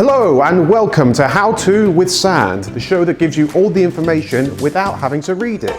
Hello and welcome to How To with Sand, the show that gives you all the information without having to read it.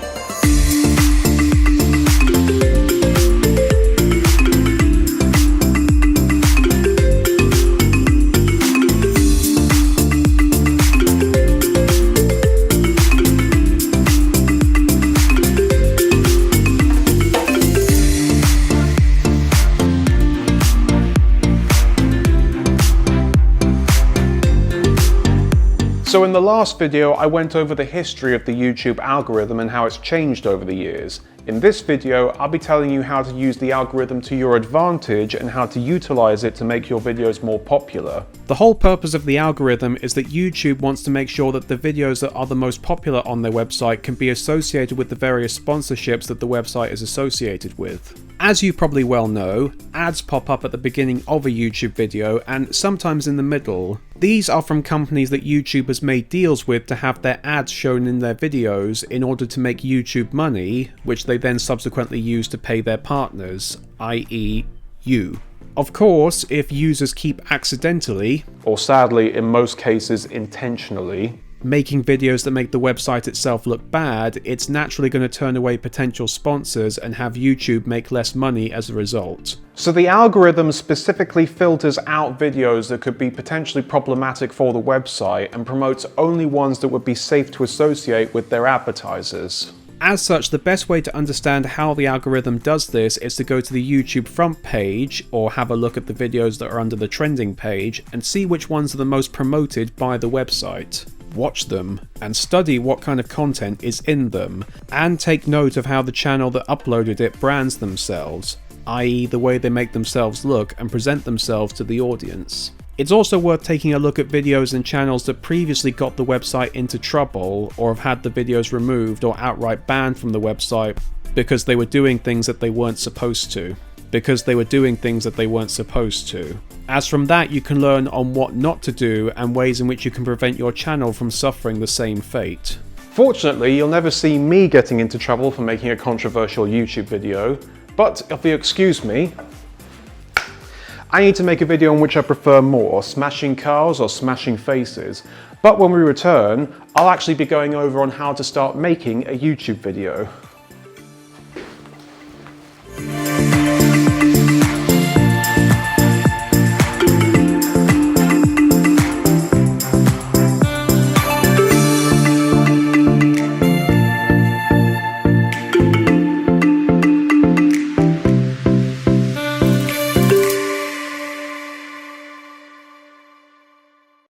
So in the last video, I went over the history of the YouTube algorithm and how it's changed over the years. In this video, I'll be telling you how to use the algorithm to your advantage and how to utilize it to make your videos more popular. The whole purpose of the algorithm is that YouTube wants to make sure that the videos that are the most popular on their website can be associated with the various sponsorships that the website is associated with. As you probably well know, ads pop up at the beginning of a YouTube video and sometimes in the middle. These are from companies that YouTube has made deals with to have their ads shown in their videos in order to make YouTube money, which they then subsequently use to pay their partners, i.e. you. Of course, if users keep accidentally, or sadly in most cases intentionally, making videos that make the website itself look bad, it's naturally going to turn away potential sponsors and have YouTube make less money as a result. So the algorithm specifically filters out videos that could be potentially problematic for the website and promotes only ones that would be safe to associate with their advertisers. As such, the best way to understand how the algorithm does this is to go to the YouTube front page or have a look at the videos that are under the trending page and see which ones are the most promoted by the website. Watch them and study what kind of content is in them, and take note of how the channel that uploaded it brands themselves, i.e. the way they make themselves look and present themselves to the audience. It's also worth taking a look at videos and channels that previously got the website into trouble or have had the videos removed or outright banned from the website because they were doing things that they weren't supposed to. As from that, you can learn on what not to do and ways in which you can prevent your channel from suffering the same fate. Fortunately, you'll never see me getting into trouble for making a controversial YouTube video, but if you excuse me, I need to make a video in which I prefer more, smashing cars or smashing faces. But when we return, I'll actually be going over on how to start making a YouTube video.